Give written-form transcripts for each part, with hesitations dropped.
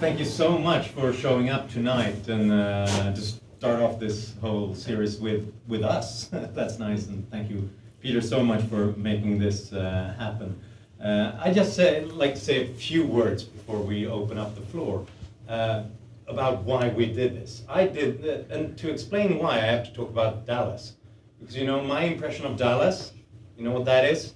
thank you so much for showing up tonight and to start off this whole series with us. That's nice, and thank you, Peter, so much for making this happen. I just like to say a few words before we open up the floor about why we did this. And to explain why, I have to talk about Dallas. Because, you know, my impression of Dallas, you know what that is?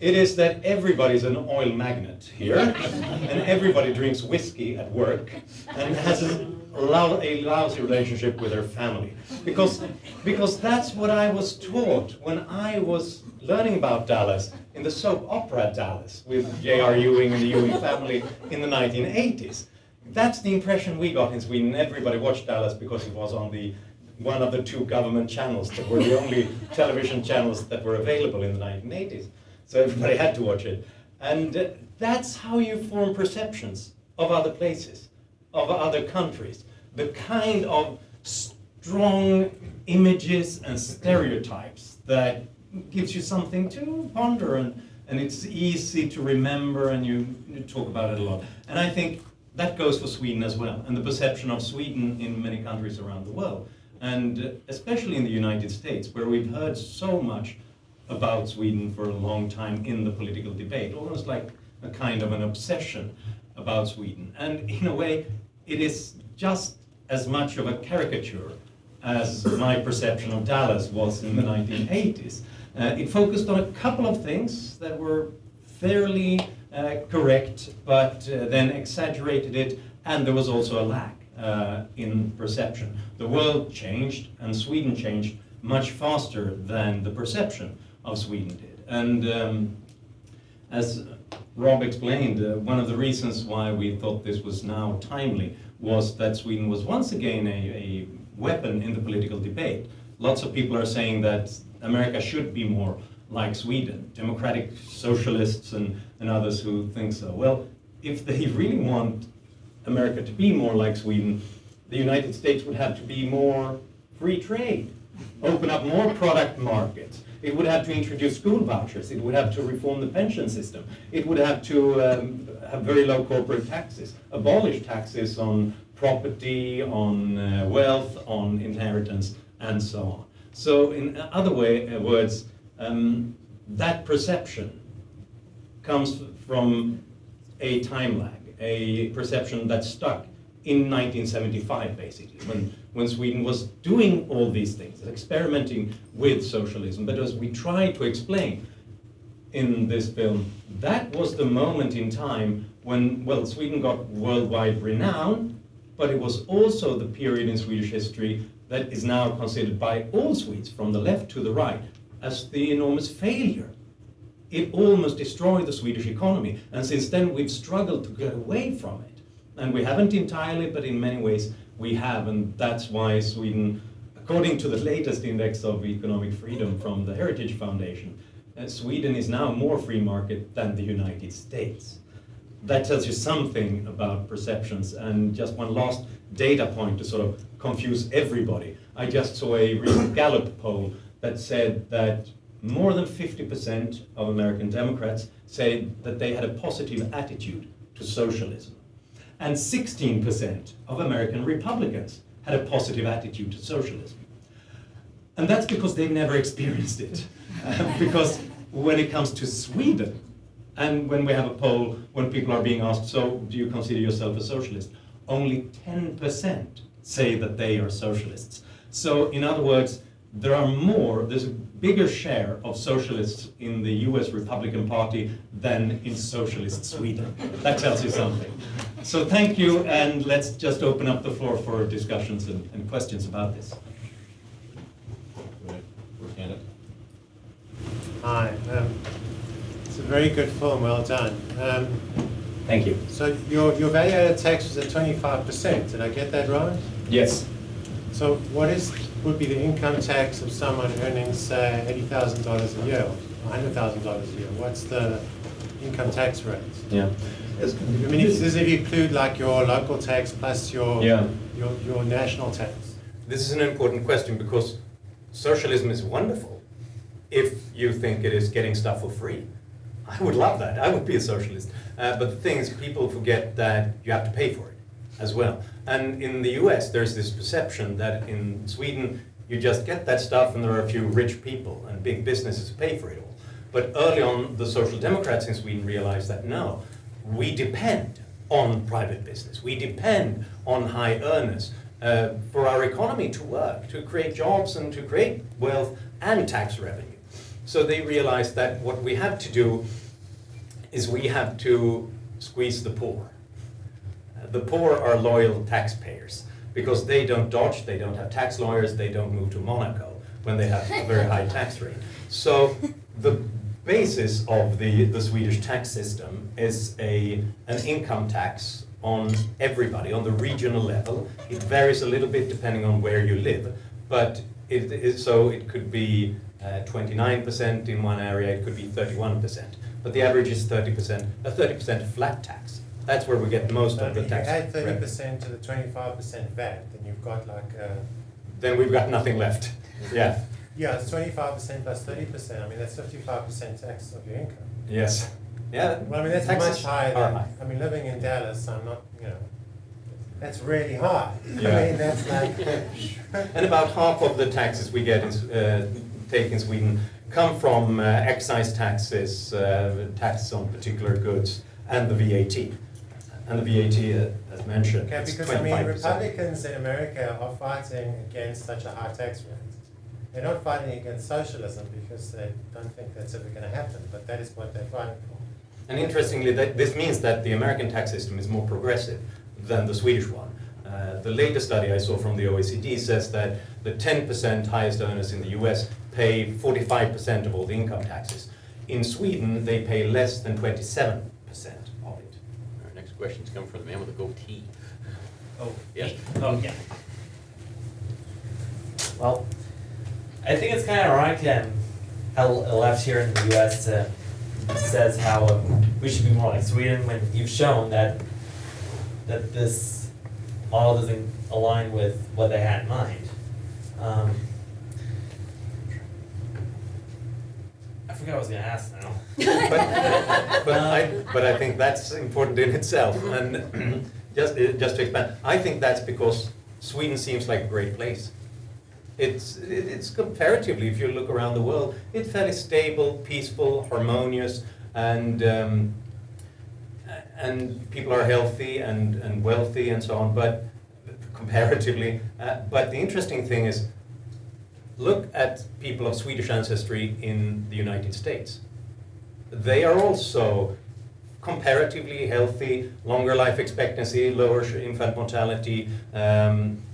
It is that everybody's an oil magnate here, and everybody drinks whiskey at work, and has a lousy relationship with their family. Because that's what I was taught when I was learning about Dallas in the soap opera Dallas with J.R. Ewing and the Ewing family in the 1980s. That's the impression we got in Sweden. Everybody watched Dallas because it was on one of the two government channels that were the only television channels that were available in the 1980s. So everybody had to watch it. And that's how you form perceptions of other places, of other countries. The kind of strong images and stereotypes that gives you something to ponder, and it's easy to remember, and you talk about it a lot. And I think that goes for Sweden as well, and the perception of Sweden in many countries around the world. And especially in the United States, where we've heard so much about Sweden for a long time in the political debate, almost like a kind of an obsession about Sweden. And in a way, it is just as much of a caricature as my perception of Dallas was in the 1980s. It focused on a couple of things that were fairly correct, but then exaggerated it, and there was also a lack in perception. The world changed, and Sweden changed much faster than the perception of Sweden did. And as Rob explained, one of the reasons why we thought this was now timely was that Sweden was once again a weapon in the political debate. Lots of people are saying that America should be more like Sweden, democratic socialists and others who think so. Well, if they really want America to be more like Sweden, the United States would have to be more free trade, open up more product markets. It would have to introduce school vouchers. It would have to reform the pension system. It would have to have very low corporate taxes, abolish taxes on property, on wealth, on inheritance, and so on. So in other words, that perception comes from a time lag, a perception that stuck in 1975, basically, when Sweden was doing all these things, experimenting with socialism. But as we try to explain in this film, that was the moment in time when, well, Sweden got worldwide renown, but it was also the period in Swedish history that is now considered by all Swedes, from the left to the right, as the enormous failure. It almost destroyed the Swedish economy, and since then we've struggled to get away from it. And we haven't entirely, but in many ways we have, and that's why Sweden, according to the latest index of economic freedom from the Heritage Foundation, Sweden is now more free market than the United States. That tells you something about perceptions. And just one last data point to sort of confuse everybody. I just saw a recent Gallup poll that said that more than 50% of American Democrats say that they had a positive attitude to socialism. And 16% of American Republicans had a positive attitude to socialism. And that's because they've never experienced it. Because when it comes to Sweden, and when we have a poll, when people are being asked, so do you consider yourself a socialist? Only 10% say that they are socialists. So in other words, there's a bigger share of socialists in the US Republican Party than in socialist Sweden. That tells you something. So thank you, and let's just open up the floor for discussions and questions about this. Hi, it's a very good film, well done. Thank you. So your value-added tax was at 25%, did I get that right? Yes. So what would be the income tax of someone earning, say, $80,000 a year, or $100,000 a year? What's the income tax rate? Yeah. I mean, if you include like your local tax plus your national tax. This is an important question because socialism is wonderful if you think it is getting stuff for free. I would love that. I would be a socialist. But the thing is, people forget that you have to pay for it. as well. And in the US, there's this perception that in Sweden, you just get that stuff and there are a few rich people and big businesses pay for it all. But early on, the Social Democrats in Sweden realized that no, we depend on private business. We depend on high earners for our economy to work, to create jobs and to create wealth and tax revenue. So they realized that what we have to do is we have to squeeze the poor. The poor are loyal taxpayers because they don't dodge, they don't have tax lawyers, they don't move to Monaco when they have a very high tax rate. So the basis of the Swedish tax system is an income tax on everybody, on the regional level. It varies a little bit depending on where you live, but so it could be 29% in one area, it could be 31%, but the average is 30%, a 30% flat tax. That's where we get most of the tax. If you add 30% to the 25% VAT, then you've got like then we've got nothing left. Yeah. Yeah, it's 25% plus 30%. I mean, that's 55% tax of your income. Yes. Yeah. Well, I mean, that's much higher than, I mean, living in Dallas, I'm not, that's really high. Yeah. I mean, that's like... And about half of the taxes we get take in Sweden come from excise taxes, taxes on particular goods, and the VAT. And the VAT, as mentioned, Okay, is because 25%. I mean, Republicans in America are fighting against such a high tax rate. They're not fighting against socialism because they don't think that's ever going to happen, but that is what they're fighting for. And interestingly, this means that the American tax system is more progressive than the Swedish one. The latest study I saw from the OECD says that the 10% highest earners in the US pay 45% of all the income taxes. In Sweden, they pay less than 27% of it. Our next questions come from the man with a goatee. Oh, Yes. Oh, yeah. Well, I think it's kind of ironic how the left here in the U.S. says how we should be more like Sweden when you've shown that this model doesn't align with what they had in mind. I forgot what I was going to ask now. But I think that's important in itself. And just to expand, I think that's because Sweden seems like a great place. It's comparatively, if you look around the world, it's fairly stable, peaceful, harmonious, and people are healthy and wealthy and so on. But comparatively, but the interesting thing is, look at people of Swedish ancestry in the United States. They are also comparatively healthy, longer life expectancy, lower infant mortality,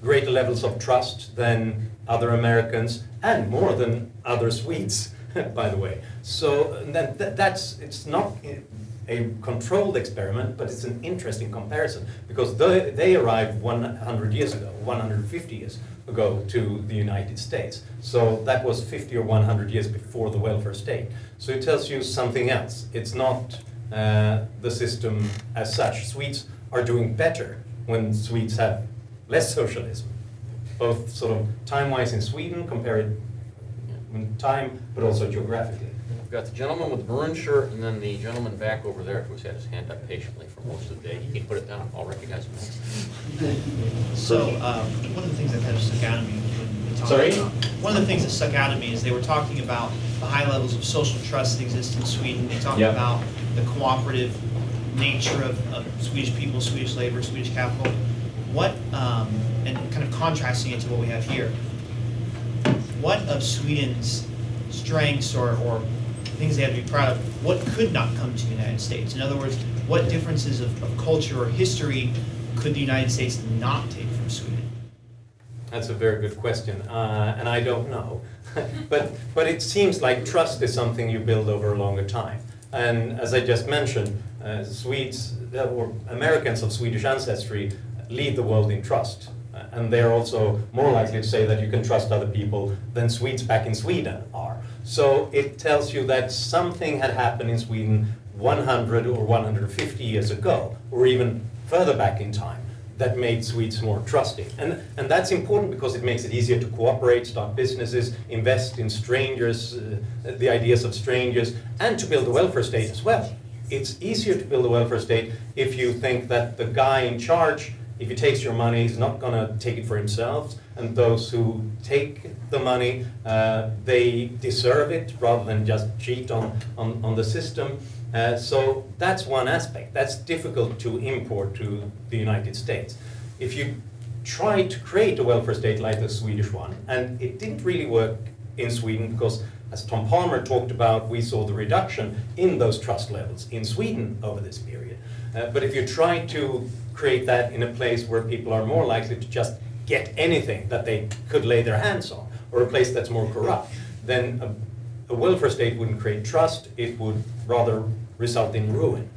greater levels of trust than other Americans, and more than other Swedes, by the way. So it's not a controlled experiment, but it's an interesting comparison, because they arrived 100 years ago, 150 years ago to the United States. So that was 50 or 100 years before the welfare state. So it tells you something else. It's not the system as such. Swedes are doing better when Swedes have less socialism, both sort of time-wise in Sweden, compared in time, but also geographically. We've got the gentleman with the maroon shirt, and then the gentleman back over there who's had his hand up patiently for most of the day. He can put it down. I'll recognize him. So, one of the things that kind of stuck out to me when we talked Sorry? about, one of the things that stuck out to me is they were talking about the high levels of social trust that exist in Sweden. They talked Yeah. about the cooperative nature of Swedish people, Swedish labor, Swedish capital. What, and kind of contrasting it to what we have here, what of Sweden's strengths or things they have to be proud of, what could not come to the United States? In other words, what differences of culture or history could the United States not take from Sweden? That's a very good question, and I don't know. but it seems like trust is something you build over a longer time. And as I just mentioned, Swedes or Americans of Swedish ancestry lead the world in trust. And they're also more likely to say that you can trust other people than Swedes back in Sweden are. So it tells you that something had happened in Sweden 100 or 150 years ago, or even further back in time, that made Swedes more trusting. And that's important because it makes it easier to cooperate, start businesses, invest in strangers, the ideas of strangers, and to build a welfare state as well. It's easier to build a welfare state if you think that the guy in charge if he takes your money, he's not going to take it for himself. And those who take the money, they deserve it rather than just cheat on the system. So that's one aspect. That's difficult to import to the United States. If you try to create a welfare state like the Swedish one, and it didn't really work in Sweden because, as Tom Palmer talked about, we saw the reduction in those trust levels in Sweden over this period. But if you try to create that in a place where people are more likely to just get anything that they could lay their hands on, or a place that's more corrupt, then a welfare state wouldn't create trust, it would rather result in ruin.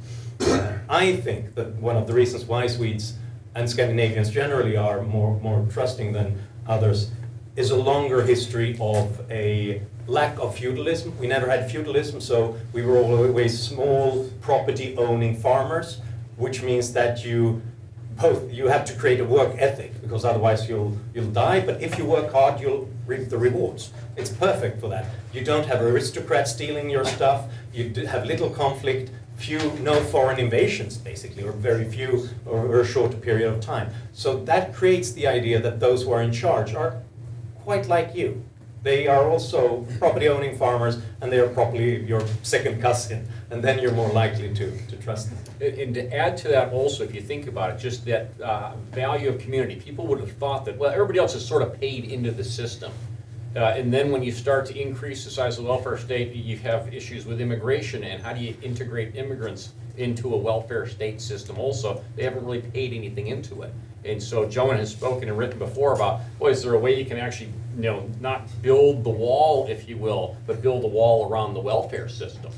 I think that one of the reasons why Swedes and Scandinavians generally are more trusting than others is a longer history of a lack of feudalism. We never had feudalism, so we were always small property-owning farmers, which means that you have to create a work ethic, because otherwise you'll die, but if you work hard, you'll reap the rewards. It's perfect for that. You don't have aristocrats stealing your stuff, you have little conflict, no foreign invasions, basically, or very few, or a short period of time. So that creates the idea that those who are in charge are quite like you. They are also property-owning farmers, and they are probably your second cousin, and then you're more likely to trust them. And to add to that also, if you think about it, just that value of community, people would have thought that, well, everybody else is sort of paid into the system. And then when you start to increase the size of the welfare state, you have issues with immigration, and how do you integrate immigrants into a welfare state system also? They haven't really paid anything into it. And so Joan has spoken and written before about, well, is there a way you can actually, not build the wall, if you will, but build a wall around the welfare system?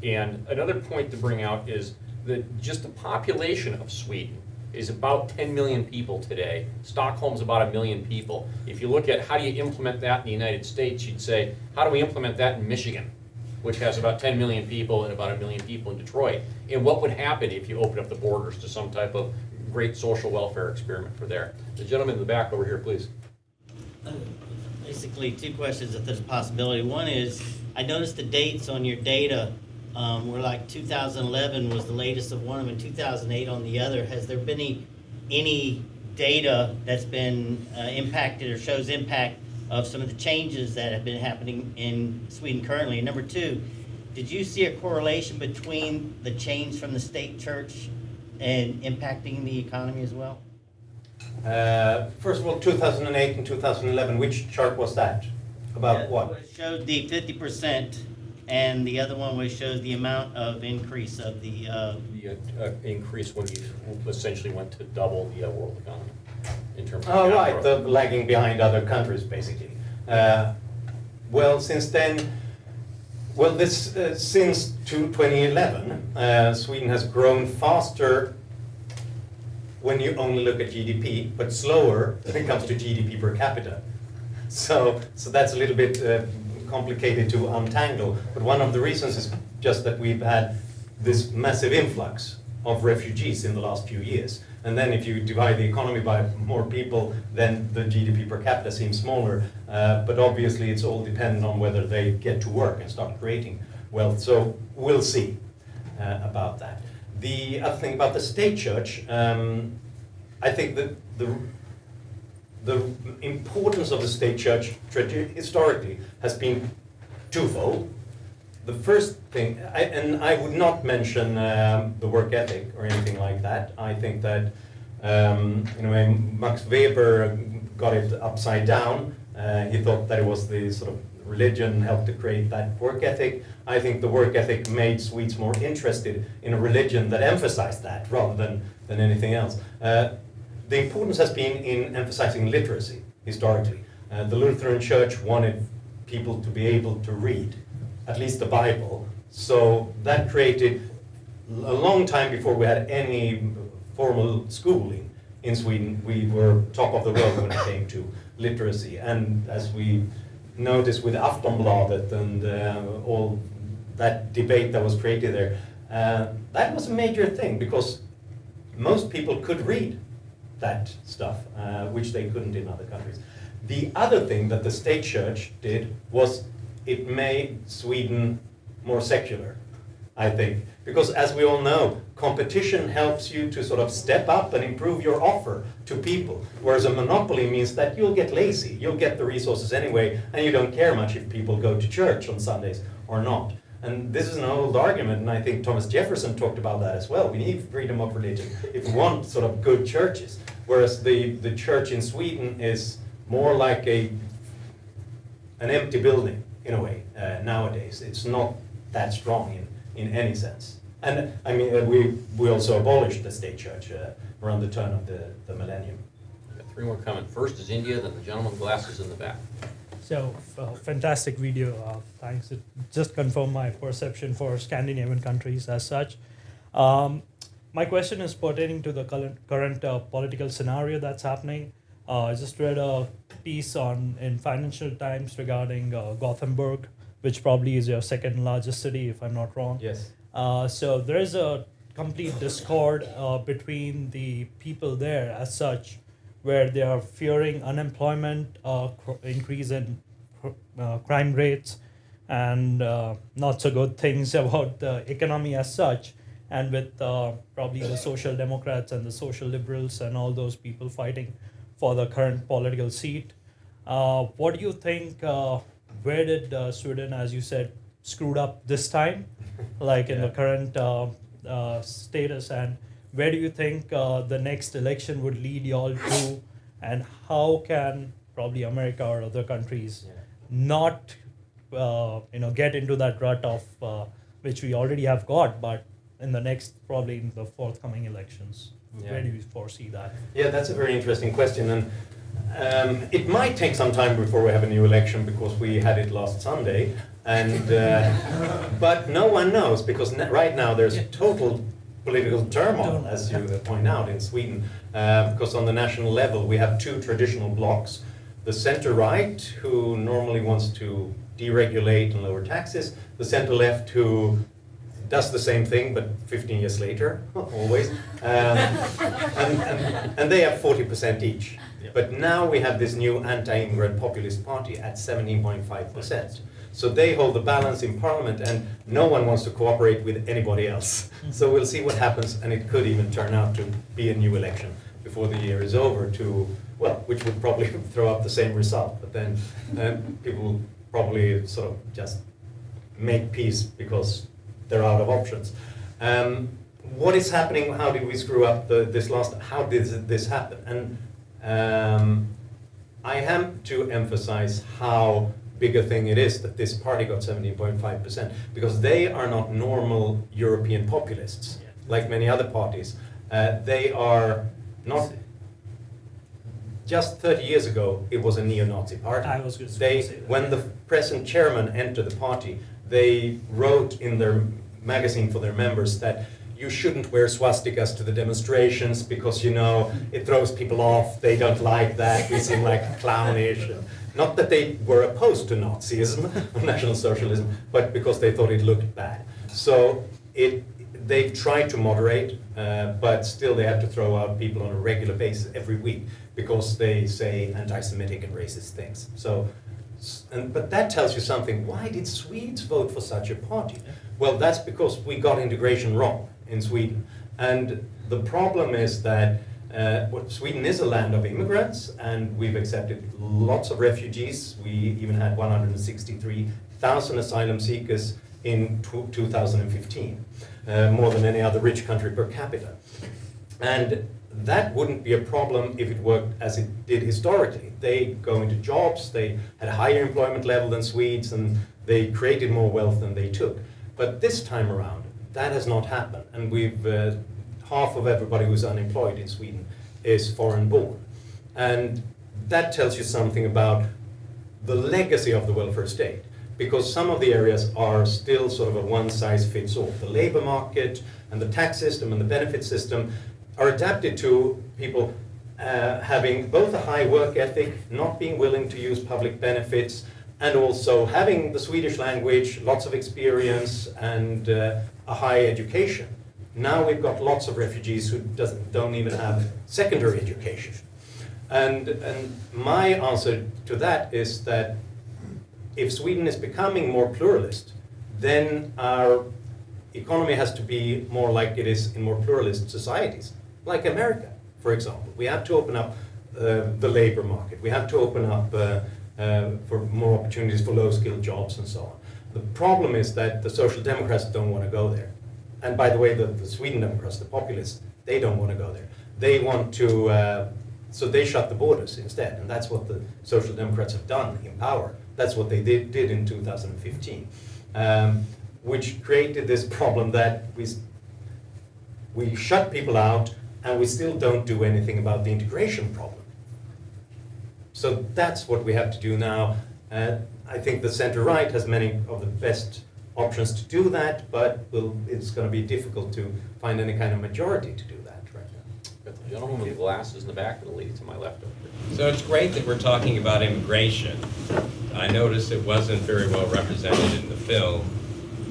And another point to bring out is that just the population of Sweden is about 10 million people today. Stockholm's about 1 million people. If you look at how do you implement that in the United States, you'd say, how do we implement that in Michigan, which has about 10 million people and about 1 million people in Detroit? And what would happen if you open up the borders to some type of great social welfare experiment for there? The gentleman in the back over here, please. Basically, two questions if there's a possibility. One is, I noticed the dates on your data were like 2011 was the latest of one of them, and 2008 on the other. Has there been any data that's been impacted or shows impact of some of the changes that have been happening in Sweden currently? And number two, did you see a correlation between the change from the state church and impacting the economy as well? First of all, 2008 and 2011, which chart was that? About what? It showed the 50%, and the other one shows the amount of increase of the... increase when you essentially went to double the world economy in terms of... Oh, right, the lagging behind other countries, basically. Well, since then, since 2011, Sweden has grown faster when you only look at GDP, but slower when it comes to GDP per capita. So that's a little bit complicated to untangle, but one of the reasons is just that we've had this massive influx of refugees in the last few years. And then if you divide the economy by more people, then the GDP per capita seems smaller. But obviously it's all dependent on whether they get to work and start creating wealth. So we'll see about that. The other thing about the state church, I think that the importance of the state church historically has been twofold. The first thing, and I would not mention the work ethic or anything like that. I think that Max Weber got it upside down. He thought that it was the sort of religion helped to create that work ethic. I think the work ethic made Swedes more interested in a religion that emphasized that rather than anything else. The importance has been in emphasizing literacy historically. The Lutheran Church wanted people to be able to read, at least the Bible. So that created, a long time before we had any formal schooling in Sweden, we were top of the world when it came to literacy. And as we noticed with Aftonbladet and all that debate that was created there, that was a major thing because most people could read that stuff, which they couldn't in other countries. The other thing that the state church did was it made Sweden more secular. I think, because as we all know, competition helps you to sort of step up and improve your offer to people, whereas a monopoly means that you'll get lazy, you'll get the resources anyway, and you don't care much if people go to church on Sundays or not. And this is an old argument, and I think Thomas Jefferson talked about that as well. We need freedom of religion if we want sort of good churches, whereas the church in Sweden is more like an empty building in a way nowadays. It's not that strong in any sense. And I mean, we also abolished the state church around the turn of the millennium. I've got 3 more coming. First is India, then the gentleman with glasses in the back. So, fantastic video. Thanks. It just confirmed my perception for Scandinavian countries as such. My question is pertaining to the current political scenario that's happening. I just read a piece in Financial Times regarding Gothenburg, which probably is your second largest city, if I'm not wrong. Yes. So there is a complete discord between the people there as such, where they are fearing unemployment, increase in crime rates, and not so good things about the economy as such. And with probably the Social Democrats and the Social Liberals and all those people fighting for the current political seat. What do you think, where did Sweden, as you said, screwed up this time, like in the current status, and where do you think the next election would lead y'all to, and how can probably America or other countries not get into that rut of which we already have got, but in the next, probably in the forthcoming elections? Where do you foresee that? Yeah, that's a very interesting question, and it might take some time before we have a new election because we had it last Sunday, and but no one knows because right now there's total political turmoil, as you point out, in Sweden, because on the national level we have 2 traditional blocs: the center-right, who normally wants to deregulate and lower taxes; the center-left, who does the same thing, but 15 years later, always. And they have 40% each. But now we have this new anti-immigrant populist party at 17.5%. So they hold the balance in parliament, and no one wants to cooperate with anybody else. So we'll see what happens, and it could even turn out to be a new election before the year is over, which would probably throw up the same result. But then people will probably sort of just make peace because they're out of options. What is happening? How did we screw up how did this happen? And I have to emphasize how big a thing it is that this party got 17.5%, because they are not normal European populists like many other parties. They are not. Just 30 years ago, it was a neo-Nazi party. I was going to say that. When the present chairman entered the party, they wrote in their magazine for their members that you shouldn't wear swastikas to the demonstrations because, it throws people off, they don't like that, we seem like clownish. Not that they were opposed to Nazism or National Socialism, but because they thought it looked bad. So they tried to moderate, but still they had to throw out people on a regular basis every week because they say anti-Semitic and racist things. But that tells you something. Why did Swedes vote for such a party? Well, that's because we got integration wrong in Sweden. And the problem is that Sweden is a land of immigrants, and we've accepted lots of refugees. We even had 163,000 asylum seekers in 2015, more than any other rich country per capita. And that wouldn't be a problem if it worked as it did historically. They go into jobs, they had a higher employment level than Swedes, and they created more wealth than they took. But this time around, that has not happened, and half of everybody who's unemployed in Sweden is foreign born. And that tells you something about the legacy of the welfare state, because some of the areas are still sort of a one-size-fits-all. The labor market and the tax system and the benefit system are adapted to people having both a high work ethic, not being willing to use public benefits, and also having the Swedish language, lots of experience, and a high education. Now we've got lots of refugees who don't even have secondary education. And my answer to that is that if Sweden is becoming more pluralist, then our economy has to be more like it is in more pluralist societies, like America, for example. We have to open up the labor market. We have to open up for more opportunities for low-skilled jobs and so on. The problem is that the Social Democrats don't want to go there. And by the way, the Sweden Democrats, the populists, they don't want to go there. They want to, so they shut the borders instead. And that's what the Social Democrats have done in power. That's what they did in 2015, which created this problem that we shut people out and we still don't do anything about the integration problem. So that's what we have to do now. I think the center-right has many of the best options to do that, but it's going to be difficult to find any kind of majority to do that right now. Got the gentleman with the glasses in the back and the lady to my left over there. So it's great that we're talking about immigration. I noticed it wasn't very well represented in the film.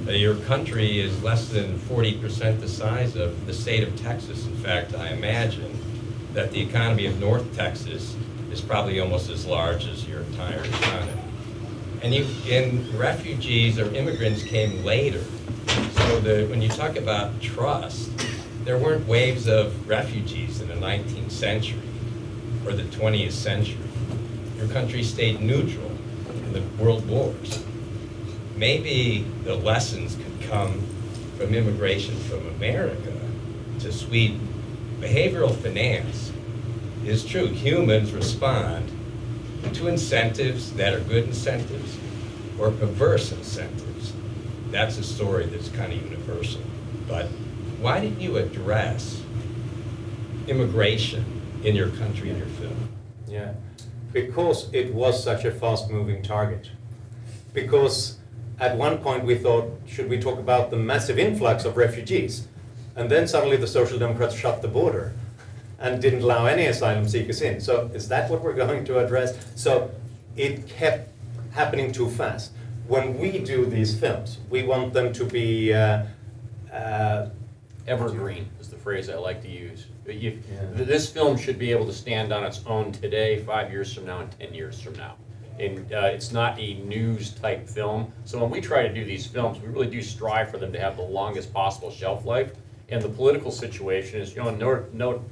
Your country is less than 40% the size of the state of Texas. In fact, I imagine that the economy of North Texas is probably almost as large as your entire economy. And refugees or immigrants came later. So when you talk about trust, there weren't waves of refugees in the 19th century or the 20th century. Your country stayed neutral in the world wars. Maybe the lessons could come from immigration from America to Sweden. Behavioral finance is true. Humans respond to incentives that are good incentives or perverse incentives. That's a story that's kind of universal. But why didn't you address immigration in your country in your film? Yeah, because it was such a fast-moving target. Because at one point we thought, should we talk about the massive influx of refugees? And then suddenly the Social Democrats shut the border and didn't allow any asylum seekers in. So is that what we're going to address? So it kept happening too fast. When we do these films, we want them to be Evergreen is the phrase I like to use. This film should be able to stand on its own today, 5 years from now, and 10 years from now. And it's not a news type film. So when we try to do these films, we really do strive for them to have the longest possible shelf life. And the political situation is, no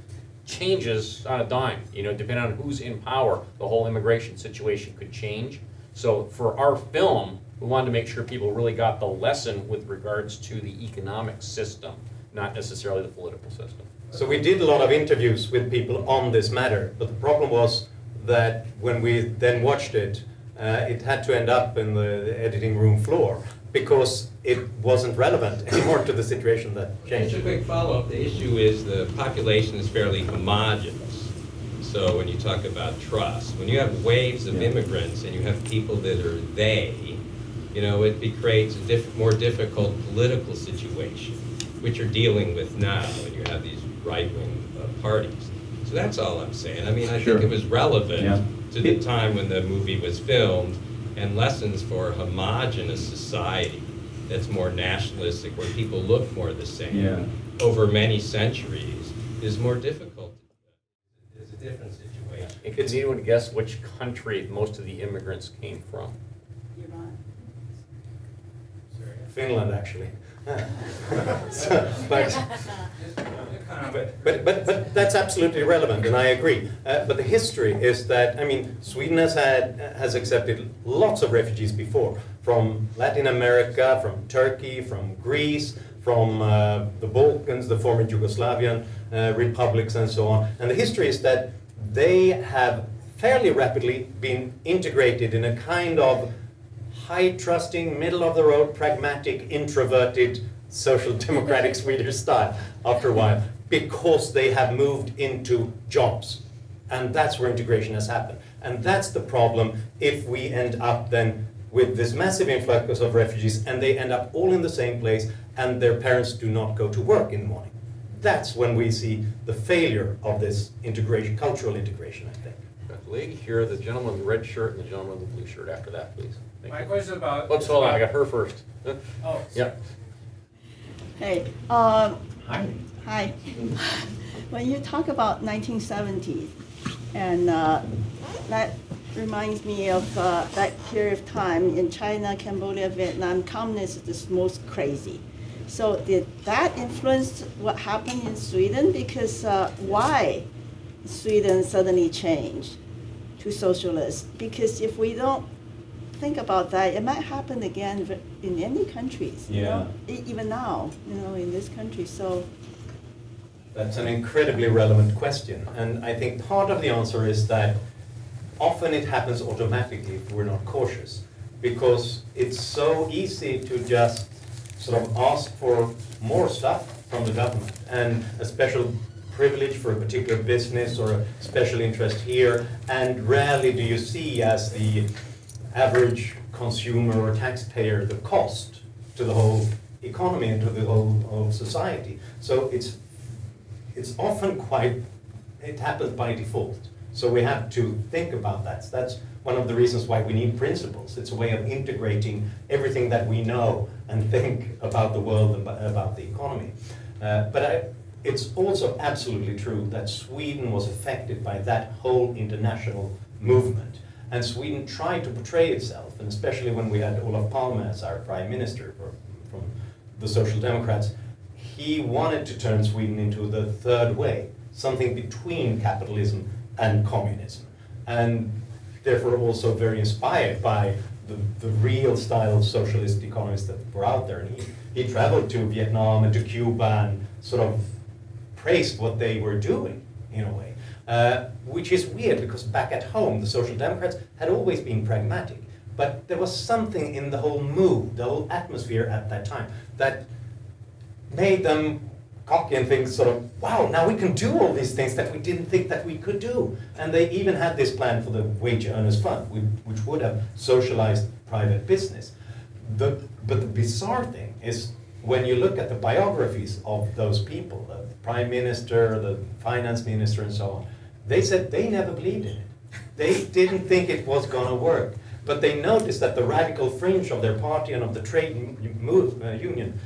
changes on a dime. Depending on who's in power, the whole immigration situation could change. So for our film, we wanted to make sure people really got the lesson with regards to the economic system, not necessarily the political system. So we did a lot of interviews with people on this matter, but the problem was that when we then watched it, it had to end up in the editing room floor because it wasn't relevant anymore to the situation that changed. Just a quick follow-up. The issue is the population is fairly homogenous. So when you talk about trust, when you have waves of immigrants and you have people that are they, it creates a more difficult political situation, which you're dealing with now when you have these right-wing parties. So that's all I'm saying. I mean, I think it was relevant to the time when the movie was filmed, and lessons for a homogenous society that's more nationalistic, where people look more the same over many centuries, is more difficult. It's a different situation. And could anyone guess which country most of the immigrants came from? Finland, actually. But that's absolutely relevant, and I agree. But the history is that, Sweden has accepted lots of refugees before, from Latin America, from Turkey, from Greece, from the Balkans, the former Yugoslavian republics, and so on. And the history is that they have fairly rapidly been integrated in a kind of high-trusting, middle-of-the-road, pragmatic, introverted, social democratic Swedish style after a while, because they have moved into jobs. And that's where integration has happened. And that's the problem if we end up then with this massive influx of refugees and they end up all in the same place and their parents do not go to work in the morning. That's when we see the failure of this integration, cultural integration, I think. Got the lady here, the gentleman in the red shirt, and the gentleman in the blue shirt after that, please. Thank My you. question about. Let's hold on, I got her first. Oh. Yep. Hey, hi. When you talk about 1970s, and that reminds me of that period of time in China, Cambodia, Vietnam, communism is most crazy. So did that influence what happened in Sweden? Because why Sweden suddenly changed to socialist? Because if we don't think about that, it might happen again in any countries, you know, even now, you know, in this country. So That's an incredibly relevant question. And I think part of the answer is that often it happens automatically if we're not cautious. Because it's so easy to just sort of ask for more stuff from the government and a special privilege for a particular business or a special interest here. And rarely do you see as the average consumer or taxpayer the cost to the whole economy and to the whole society. So it's often it happens by default. So we have to think about that. That's one of the reasons why we need principles. It's a way of integrating everything that we know and think about the world and about the economy. It's also absolutely true that Sweden was affected by that whole international movement. And Sweden tried to portray itself, and especially when we had Olof Palme as our prime minister from the Social Democrats, he wanted to turn Sweden into the third way, something between capitalism and communism. And therefore also very inspired by the real style of socialist economists that were out there. And he traveled to Vietnam and to Cuba and sort of praised what they were doing in a way. Which is weird because back at home the Social Democrats had always been pragmatic. But there was something in the whole mood, the whole atmosphere at that time that made them cocky and think sort of, wow, now we can do all these things that we didn't think that we could do. And they even had this plan for the Wage Earners Fund, which would have socialized private business. But the bizarre thing is when you look at the biographies of those people, the prime minister, the finance minister, and so on, they said they never believed in it. They didn't think it was going to work. But they noticed that the radical fringe of their party and of the trade union,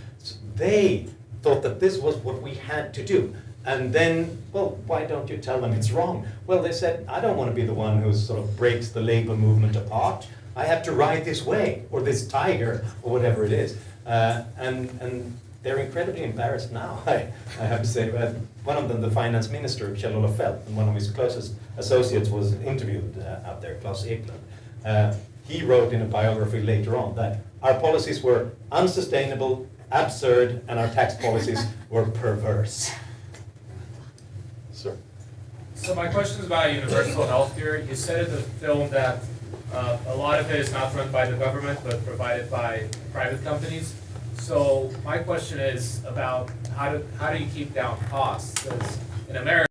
they thought that this was what we had to do. And then, well, why don't you tell them it's wrong? Well, they said, I don't want to be the one who sort of breaks the labor movement apart. I have to ride this wave, or this tiger, or whatever it is. And they're incredibly embarrassed now, I have to say. One of them, the finance minister, Kjell-Olof Feldt, and one of his closest associates was interviewed out there, Claes Eklund. He wrote in a biography later on that our policies were unsustainable, absurd, and our tax policies were perverse. Sir. So my question is about universal healthcare. You said in the film that a lot of it is not run by the government, but provided by private companies. So my question is about how do you keep down costs? Because in America,